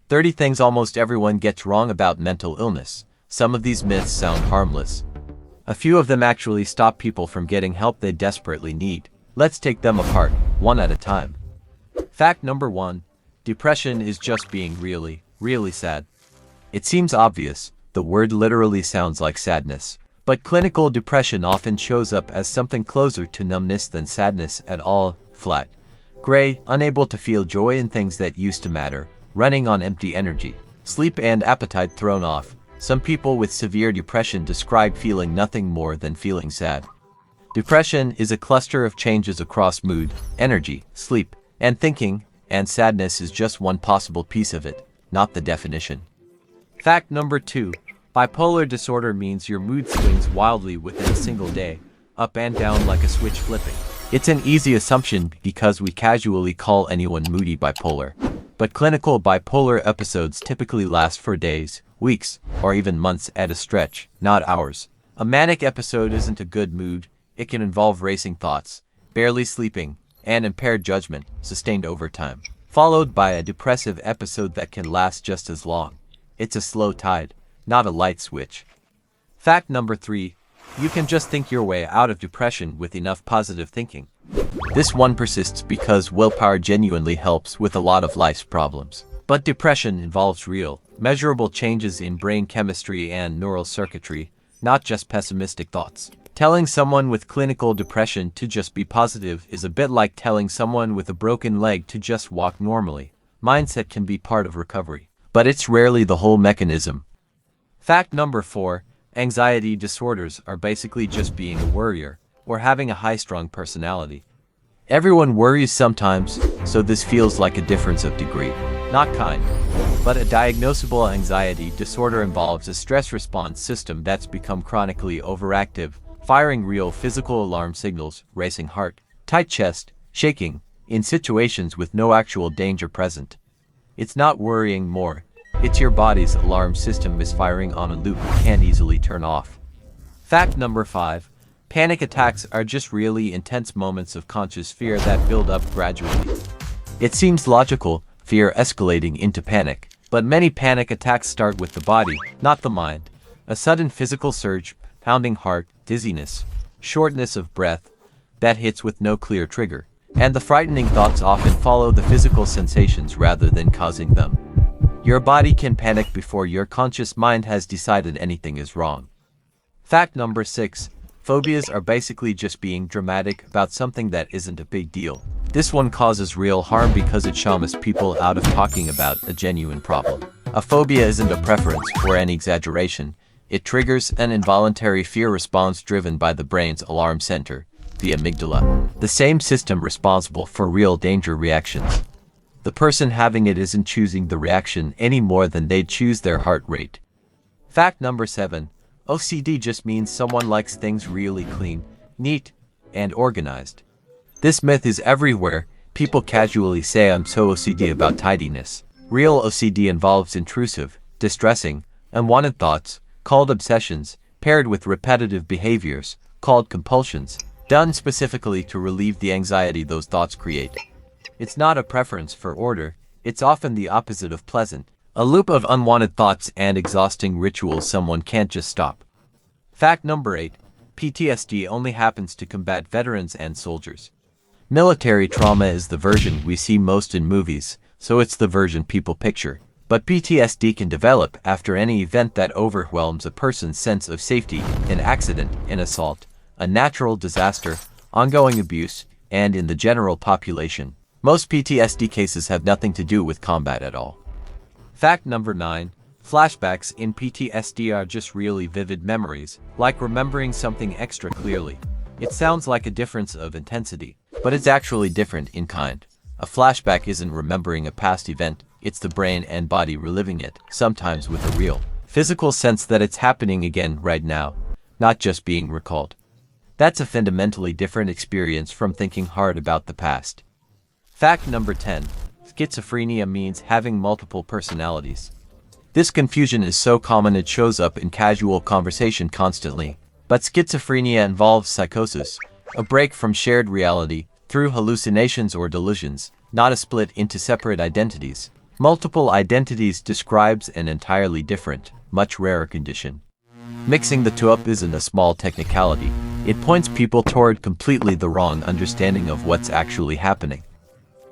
30 things almost everyone gets wrong about mental illness. Some of these myths sound harmless. A few of them actually stop people from getting help they desperately need. Let's take them apart, one at a time. Fact number 1. Depression is just being really, really sad. It seems obvious. The word literally sounds like sadness. But clinical depression often shows up as something closer to numbness than sadness at all. Flat, gray, unable to feel joy in things that used to matter, running on empty energy, sleep and appetite thrown off. Some people with severe depression describe feeling nothing more than feeling sad. Depression is a cluster of changes across mood, energy, sleep, and thinking, and sadness is just one possible piece of it, not the definition. Fact number 2. Bipolar disorder means your mood swings wildly within a single day, up and down like a switch flipping. It's an easy assumption because we casually call anyone moody bipolar. But clinical bipolar episodes typically last for days, weeks, or even months at a stretch, not hours. A manic episode isn't a good mood. It can involve racing thoughts, barely sleeping, and impaired judgment, sustained over time, followed by a depressive episode that can last just as long. It's a slow tide, not a light switch. Fact number 3. You can just think your way out of depression with enough positive thinking. This one persists because willpower genuinely helps with a lot of life's problems. But depression involves real, measurable changes in brain chemistry and neural circuitry, not just pessimistic thoughts. Telling someone with clinical depression to just be positive is a bit like telling someone with a broken leg to just walk normally. Mindset can be part of recovery, but it's rarely the whole mechanism. Fact number 4. Anxiety disorders are basically just being a worrier, or having a high-strung personality. Everyone worries sometimes, so this feels like a difference of degree. Not kind. But a diagnosable anxiety disorder involves a stress response system that's become chronically overactive, firing real physical alarm signals, racing heart, tight chest, shaking, in situations with no actual danger present. It's not worrying more. It's your body's alarm system misfiring on a loop you can't easily turn off. Fact number 5. Panic attacks are just really intense moments of conscious fear that build up gradually. It seems logical, fear escalating into panic, but many panic attacks start with the body, not the mind. A sudden physical surge, pounding heart, dizziness, shortness of breath, that hits with no clear trigger. And the frightening thoughts often follow the physical sensations rather than causing them. Your body can panic before your conscious mind has decided anything is wrong. Fact number 6. Phobias are basically just being dramatic about something that isn't a big deal. This one causes real harm because it shames people out of talking about a genuine problem. A phobia isn't a preference or an exaggeration. It triggers an involuntary fear response driven by the brain's alarm center, the amygdala, the same system responsible for real danger reactions. The person having it isn't choosing the reaction any more than they'd choose their heart rate. Fact number 7. OCD just means someone likes things really clean, neat, and organized. This myth is everywhere. People casually say I'm so OCD about tidiness. Real OCD involves intrusive, distressing, unwanted thoughts, called obsessions, paired with repetitive behaviors, called compulsions, done specifically to relieve the anxiety those thoughts create. It's not a preference for order, it's often the opposite of pleasant. A loop of unwanted thoughts and exhausting rituals someone can't just stop. Fact number 8. PTSD only happens to combat veterans and soldiers. Military trauma is the version we see most in movies, so it's the version people picture. But PTSD can develop after any event that overwhelms a person's sense of safety: an accident, an assault, a natural disaster, ongoing abuse, and in the general population. Most PTSD cases have nothing to do with combat at all. Fact number 9. Flashbacks in PTSD are just really vivid memories, like remembering something extra clearly. It sounds like a difference of intensity, but it's actually different in kind. A flashback isn't remembering a past event, it's the brain and body reliving it, sometimes with a real, physical sense that it's happening again right now, not just being recalled. That's a fundamentally different experience from thinking hard about the past. Fact number 10. Schizophrenia means having multiple personalities. This confusion is so common it shows up in casual conversation constantly. But schizophrenia involves psychosis, a break from shared reality, through hallucinations or delusions, not a split into separate identities. Multiple identities describes an entirely different, much rarer condition. Mixing the two up isn't a small technicality. It points people toward completely the wrong understanding of what's actually happening.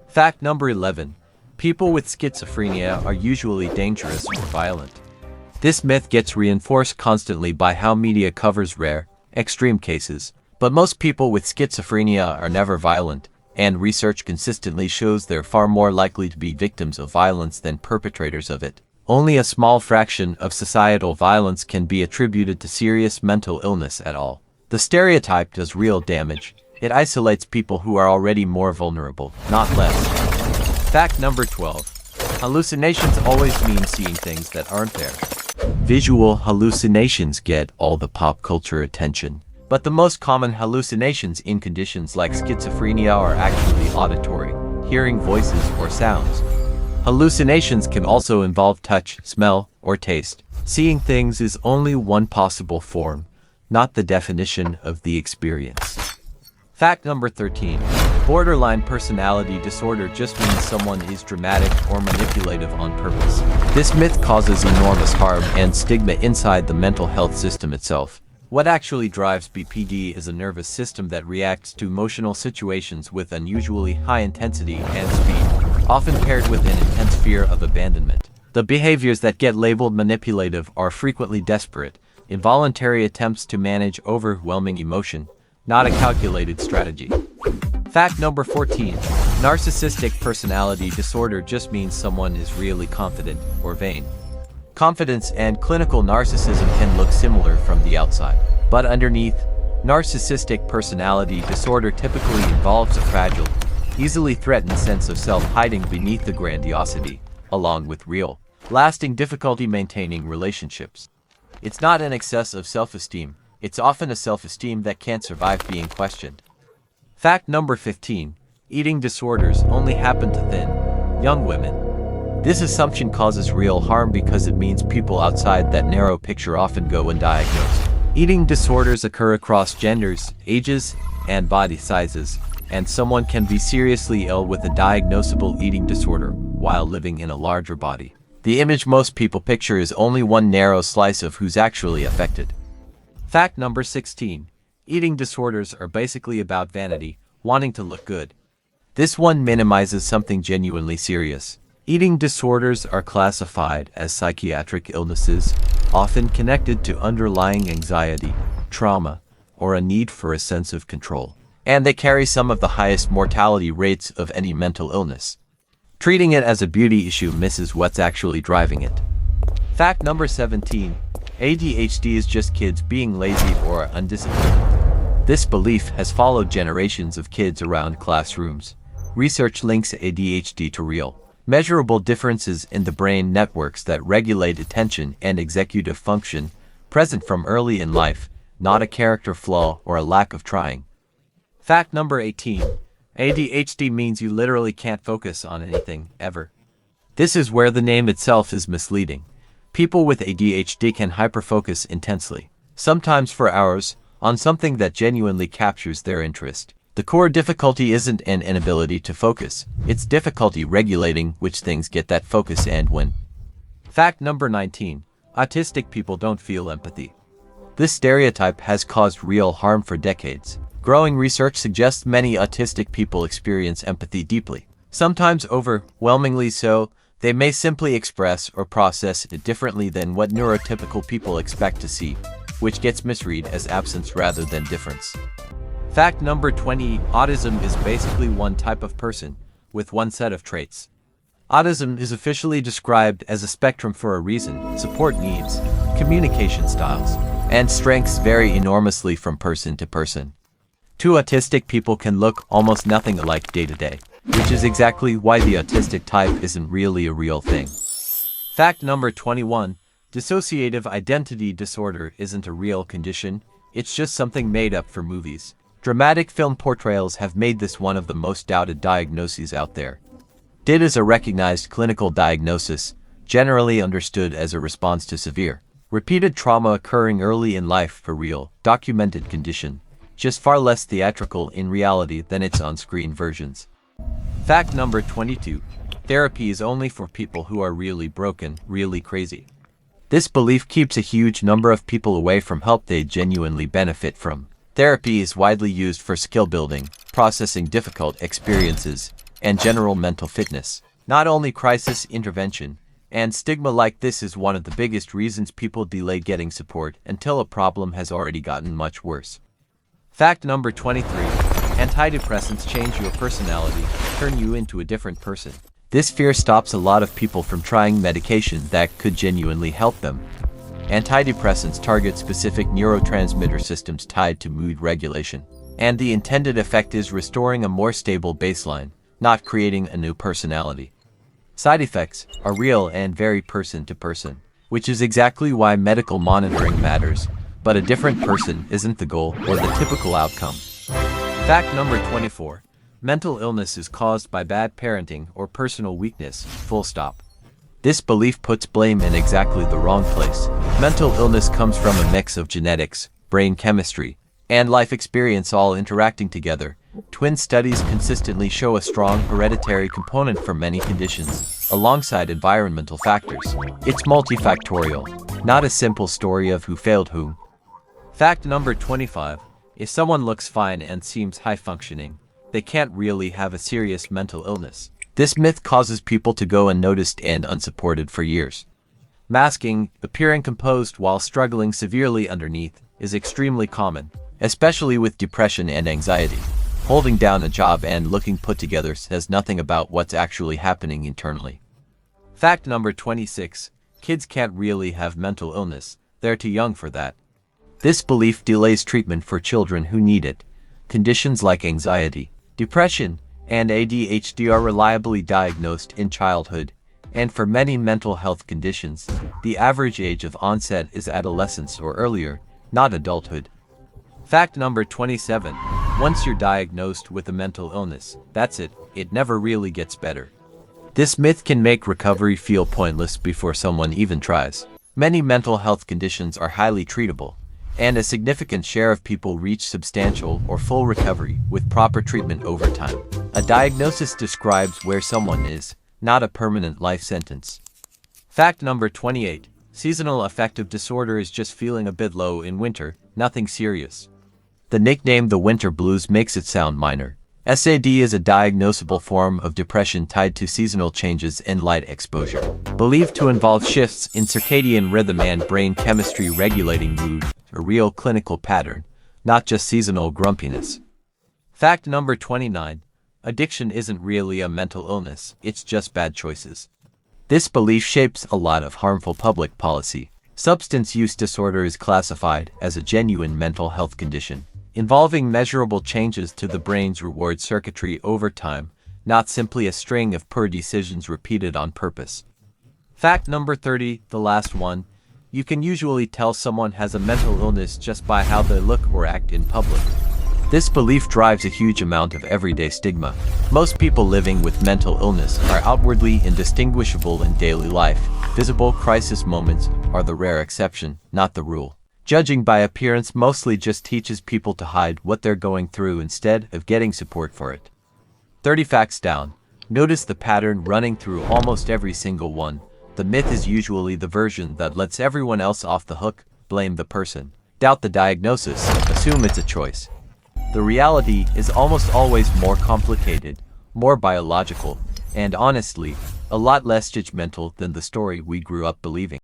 Fact number 11. People with schizophrenia are usually dangerous or violent. This myth gets reinforced constantly by how media covers rare, extreme cases, but most people with schizophrenia are never violent, and research consistently shows they're far more likely to be victims of violence than perpetrators of it. Only a small fraction of societal violence can be attributed to serious mental illness at all. The stereotype does real damage. It isolates people who are already more vulnerable, not less. Fact number 12. Hallucinations always mean seeing things that aren't there. Visual hallucinations get all the pop culture attention, but the most common hallucinations in conditions like schizophrenia are actually auditory, hearing voices or sounds. Hallucinations can also involve touch, smell, or taste. Seeing things is only one possible form, not the definition of the experience. Fact number 13. Borderline personality disorder just means someone is dramatic or manipulative on purpose. This myth causes enormous harm and stigma inside the mental health system itself. What actually drives BPD is a nervous system that reacts to emotional situations with unusually high intensity and speed, often paired with an intense fear of abandonment. The behaviors that get labeled manipulative are frequently desperate, involuntary attempts to manage overwhelming emotion, not a calculated strategy. Fact number 14. Narcissistic personality disorder just means someone is really confident or vain. Confidence and clinical narcissism can look similar from the outside, but underneath, narcissistic personality disorder typically involves a fragile, easily threatened sense of self hiding beneath the grandiosity, along with real, lasting difficulty maintaining relationships. It's not an excess of self-esteem. It's often a self-esteem that can't survive being questioned. Fact number 15. Eating disorders only happen to thin, young women. This assumption causes real harm because it means people outside that narrow picture often go undiagnosed. Eating disorders occur across genders, ages, and body sizes, and someone can be seriously ill with a diagnosable eating disorder while living in a larger body. The image most people picture is only one narrow slice of who's actually affected. Fact number 16. Eating disorders are basically about vanity, wanting to look good. This one minimizes something genuinely serious. Eating disorders are classified as psychiatric illnesses, often connected to underlying anxiety, trauma, or a need for a sense of control. And they carry some of the highest mortality rates of any mental illness. Treating it as a beauty issue misses what's actually driving it. Fact number 17. ADHD is just kids being lazy or undisciplined. This belief has followed generations of kids around classrooms. Research links ADHD to real, measurable differences in the brain networks that regulate attention and executive function, present from early in life, not a character flaw or a lack of trying. Fact number 18. ADHD means you literally can't focus on anything, ever. This is where the name itself is misleading. People with ADHD can hyperfocus intensely, sometimes for hours, on something that genuinely captures their interest. The core difficulty isn't an inability to focus, it's difficulty regulating which things get that focus and when. Fact number 19. Autistic people don't feel empathy. This stereotype has caused real harm for decades. Growing research suggests many autistic people experience empathy deeply, sometimes overwhelmingly so. They may simply express or process it differently than what neurotypical people expect to see, which gets misread as absence rather than difference. Fact number 20. Autism is basically one type of person, with one set of traits. Autism is officially described as a spectrum for a reason. Support needs, communication styles, and strengths vary enormously from person to person. Two autistic people can look almost nothing alike day to day, which is exactly why the autistic type isn't really a real thing. Fact number 21. Dissociative identity disorder isn't a real condition, it's just something made up for movies. Dramatic film portrayals have made this one of the most doubted diagnoses out there. DID is a recognized clinical diagnosis, generally understood as a response to severe, repeated trauma occurring early in life for real, documented condition, just far less theatrical in reality than its on-screen versions. Fact number 22. Therapy is only for people who are really broken, really crazy. This belief keeps a huge number of people away from help they genuinely benefit from. Therapy is widely used for skill building, processing difficult experiences, and general mental fitness, not only crisis intervention. And stigma like this is one of the biggest reasons people delay getting support until a problem has already gotten much worse. Fact number 23. Antidepressants change your personality, turn you into a different person. This fear stops a lot of people from trying medication that could genuinely help them. Antidepressants target specific neurotransmitter systems tied to mood regulation, and the intended effect is restoring a more stable baseline, not creating a new personality. Side effects are real and vary person to person, which is exactly why medical monitoring matters, but a different person isn't the goal or the typical outcome. Fact number 24. Mental illness is caused by bad parenting or personal weakness, full stop. This belief puts blame in exactly the wrong place. Mental illness comes from a mix of genetics, brain chemistry, and life experience all interacting together. Twin studies consistently show a strong hereditary component for many conditions, alongside environmental factors. It's multifactorial, not a simple story of who failed whom. Fact number 25. If someone looks fine and seems high-functioning, they can't really have a serious mental illness. This myth causes people to go unnoticed and unsupported for years. Masking, appearing composed while struggling severely underneath, is extremely common, especially with depression and anxiety. Holding down a job and looking put together says nothing about what's actually happening internally. Fact number 26. Kids can't really have mental illness, they're too young for that. This belief delays treatment for children who need it. Conditions like anxiety, depression, and ADHD are reliably diagnosed in childhood, and for many mental health conditions, the average age of onset is adolescence or earlier, not adulthood. Fact number 27. Once you're diagnosed with a mental illness, that's it, it never really gets better. This myth can make recovery feel pointless before someone even tries. Many mental health conditions are highly treatable, and a significant share of people reach substantial or full recovery with proper treatment over time. A diagnosis describes where someone is, not a permanent life sentence. Fact number 28. Seasonal affective disorder is just feeling a bit low in winter, nothing serious. The nickname the winter blues makes it sound minor. SAD is a diagnosable form of depression tied to seasonal changes in light exposure, believed to involve shifts in circadian rhythm and brain chemistry regulating mood, a real clinical pattern, not just seasonal grumpiness. Fact number 29. Addiction isn't really a mental illness, it's just bad choices. This belief shapes a lot of harmful public policy. Substance use disorder is classified as a genuine mental health condition, involving measurable changes to the brain's reward circuitry over time, not simply a string of poor decisions repeated on purpose. Fact number 30, the last one. You can usually tell someone has a mental illness just by how they look or act in public. This belief drives a huge amount of everyday stigma. Most people living with mental illness are outwardly indistinguishable in daily life. Visible crisis moments are the rare exception, not the rule. Judging by appearance mostly just teaches people to hide what they're going through instead of getting support for it. 30 facts down. Notice the pattern running through almost every single one. The myth is usually the version that lets everyone else off the hook, blame the person, doubt the diagnosis, assume it's a choice. The reality is almost always more complicated, more biological, and honestly, a lot less judgmental than the story we grew up believing.